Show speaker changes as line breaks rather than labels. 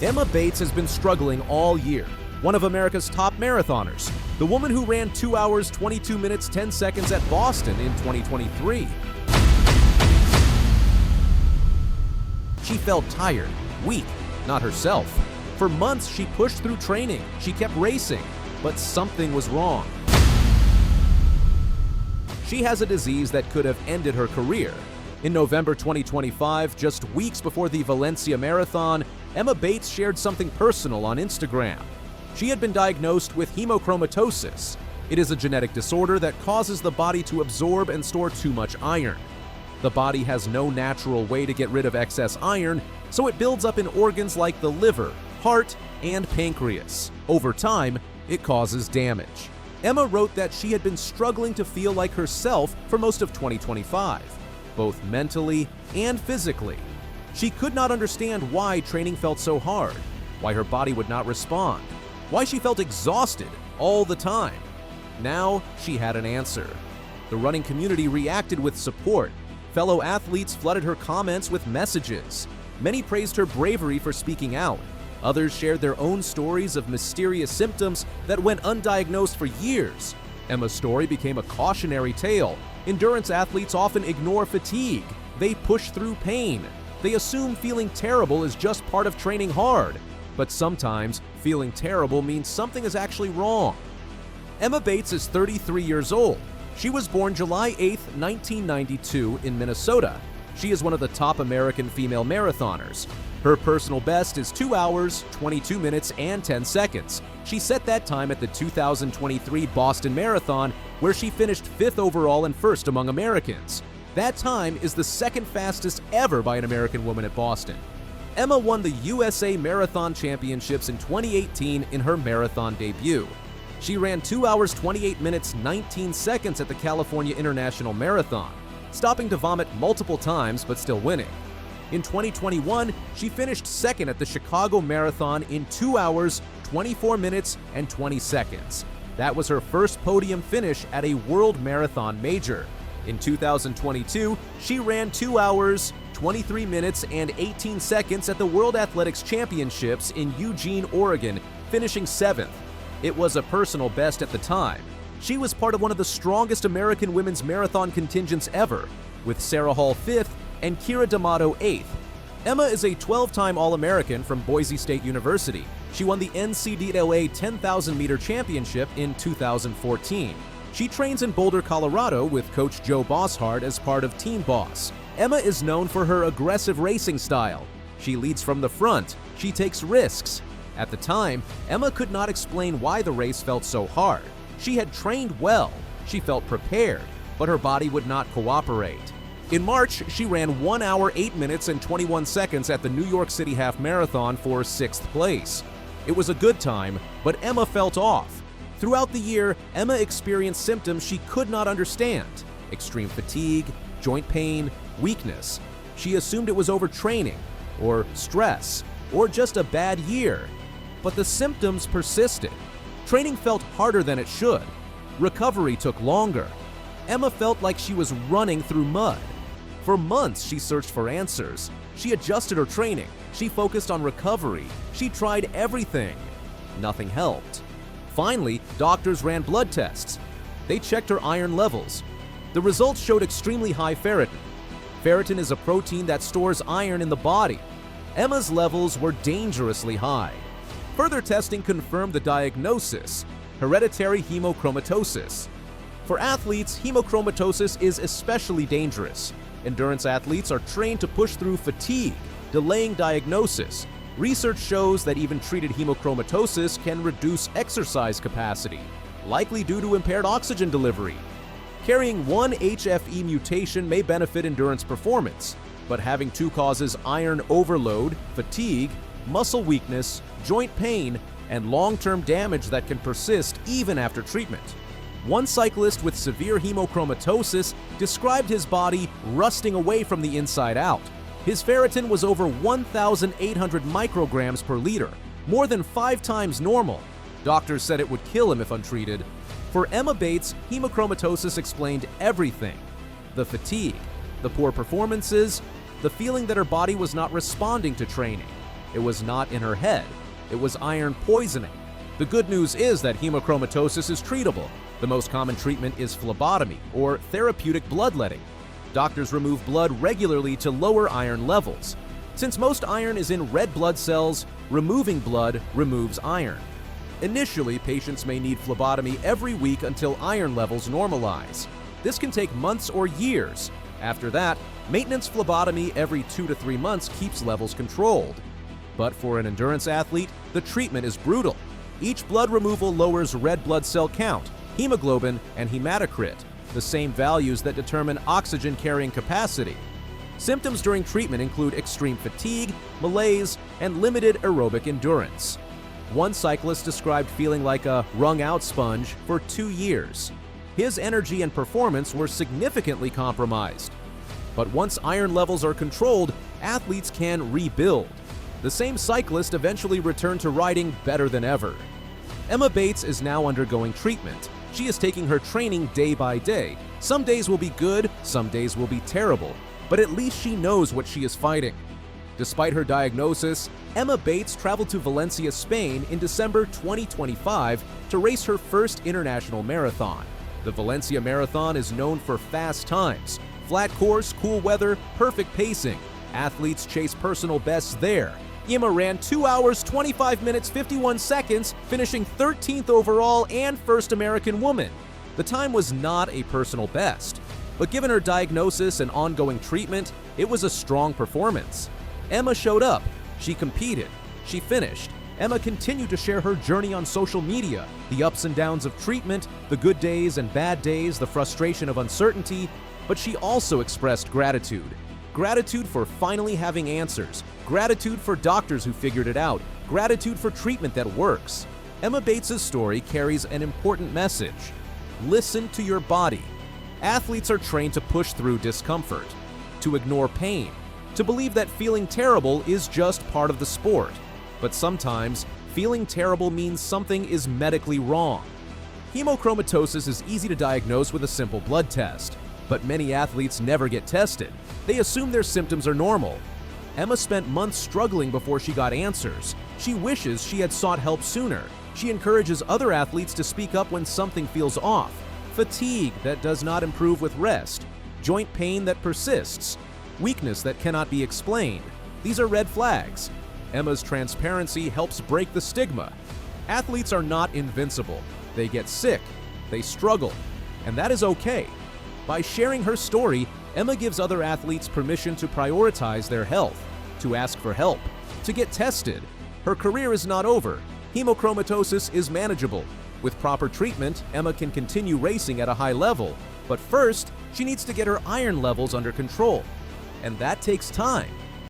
Emma Bates has been struggling all year. One of America's top marathoners, the woman who ran 2 hours, 22 minutes, 10 seconds at Boston in 2023. She felt tired, weak, not herself. For months, she pushed through training. She kept racing, but something was wrong. She has a disease that could have ended her career. In November 2025, just weeks before the Valencia Marathon, Emma Bates shared something personal on Instagram. She had been diagnosed with hemochromatosis. It is a genetic disorder that causes the body to absorb and store too much iron. The body has no natural way to get rid of excess iron, so it builds up in organs like the liver, heart, and pancreas. Over time, it causes damage. Emma wrote that she had been struggling to feel like herself for most of 2025, both mentally and physically. She could not understand why training felt so hard, why her body would not respond, why she felt exhausted all the time. Now she had an answer. The running community reacted with support. Fellow athletes flooded her comments with messages. Many praised her bravery for speaking out. Others shared their own stories of mysterious symptoms that went undiagnosed for years. Emma's story became a cautionary tale. Endurance athletes often ignore fatigue. They push through pain. They assume feeling terrible is just part of training hard. But sometimes, feeling terrible means something is actually wrong. Emma Bates is 33 years old. She was born July 8, 1992 in Minnesota. She is one of the top American female marathoners. Her personal best is 2 hours, 22 minutes, and 10 seconds. She set that time at the 2023 Boston Marathon, where she finished 5th overall and 1st among Americans. That time is the second fastest ever by an American woman at Boston. Emma won the USA Marathon Championships in 2018 in her marathon debut. She ran 2 hours, 28 minutes, 19 seconds at the California International Marathon, stopping to vomit multiple times but still winning. In 2021, she finished second at the Chicago Marathon in 2 hours, 24 minutes, and 20 seconds. That was her first podium finish at a World Marathon major. In 2022, she ran 2 hours, 23 minutes, and 18 seconds at the World Athletics Championships in Eugene, Oregon, finishing 7th. It was a personal best at the time. She was part of one of the strongest American women's marathon contingents ever, with Sarah Hall 5th and Kira D'Amato 8th. Emma is a 12-time All-American from Boise State University. She won the NCAA 10,000-meter championship in 2014. She trains in Boulder, Colorado with Coach Joe Bosshard as part of Team Boss. Emma is known for her aggressive racing style. She leads from the front. She takes risks. At the time, Emma could not explain why the race felt so hard. She had trained well. She felt prepared, but her body would not cooperate. In March, she ran 1 hour, 8 minutes, and 21 seconds at the New York City Half Marathon for 6th place. It was a good time, but Emma felt off. Throughout the year, Emma experienced symptoms she could not understand: extreme fatigue, joint pain, weakness. She assumed it was overtraining, or stress, or just a bad year. But the symptoms persisted. Training felt harder than it should. Recovery took longer. Emma felt like she was running through mud. For months, she searched for answers. She adjusted her training. She focused on recovery. She tried everything. Nothing helped. Finally, doctors ran blood tests. They checked her iron levels. The results showed extremely high ferritin. Ferritin is a protein that stores iron in the body. Emma's levels were dangerously high. Further testing confirmed the diagnosis: hereditary hemochromatosis. For athletes, hemochromatosis is especially dangerous. Endurance athletes are trained to push through fatigue, delaying diagnosis. Research shows that even treated hemochromatosis can reduce exercise capacity, likely due to impaired oxygen delivery. Carrying one HFE mutation may benefit endurance performance, but having two causes iron overload, fatigue, muscle weakness, joint pain, and long-term damage that can persist even after treatment. One cyclist with severe hemochromatosis described his body rusting away from the inside out. His ferritin was over 1,800 micrograms per liter, more than 5 times normal. Doctors said it would kill him if untreated. For Emma Bates, hemochromatosis explained everything: the fatigue, the poor performances, the feeling that her body was not responding to training. It was not in her head. It was iron poisoning. The good news is that hemochromatosis is treatable. The most common treatment is phlebotomy, or therapeutic bloodletting. Doctors remove blood regularly to lower iron levels. Since most iron is in red blood cells, removing blood removes iron. Initially, patients may need phlebotomy every week until iron levels normalize. This can take months or years. After that, maintenance phlebotomy every 2 to 3 months keeps levels controlled. But for an endurance athlete, the treatment is brutal. Each blood removal lowers red blood cell count, hemoglobin, and hematocrit, the same values that determine oxygen carrying capacity. Symptoms during treatment include extreme fatigue, malaise, and limited aerobic endurance. One cyclist described feeling like a wrung-out sponge for 2 years. His energy and performance were significantly compromised. But once iron levels are controlled, athletes can rebuild. The same cyclist eventually returned to riding better than ever. Emma Bates is now undergoing treatment. She is taking her training day by day. Some days will be good, some days will be terrible, but at least she knows what she is fighting. Despite her diagnosis, Emma Bates traveled to Valencia, Spain in December 2025 to race her first international marathon. The Valencia Marathon is known for fast times. Flat course, cool weather, perfect pacing. Athletes chase personal bests there. Emma ran 2 hours, 25 minutes, 51 seconds, finishing 13th overall and first American woman. The time was not a personal best, but given her diagnosis and ongoing treatment, it was a strong performance. Emma showed up, she competed, she finished. Emma continued to share her journey on social media, the ups and downs of treatment, the good days and bad days, the frustration of uncertainty, but she also expressed gratitude. Gratitude for finally having answers, gratitude for doctors who figured it out, gratitude for treatment that works. Emma Bates' story carries an important message. Listen to your body. Athletes are trained to push through discomfort, to ignore pain, to believe that feeling terrible is just part of the sport. But sometimes, feeling terrible means something is medically wrong. Hemochromatosis is easy to diagnose with a simple blood test, but many athletes never get tested. They assume their symptoms are normal. Emma spent months struggling before she got answers. She wishes she had sought help sooner. She encourages other athletes to speak up when something feels off. Fatigue that does not improve with rest. Joint pain that persists. Weakness that cannot be explained. These are red flags. Emma's transparency helps break the stigma. Athletes are not invincible. They get sick. They struggle. And that is okay. By sharing her story, Emma gives other athletes permission to prioritize their health, to ask for help, to get tested. Her career is not over. Hemochromatosis is manageable. With proper treatment, Emma can continue racing at a high level. But first, she needs to get her iron levels under control. And that takes time.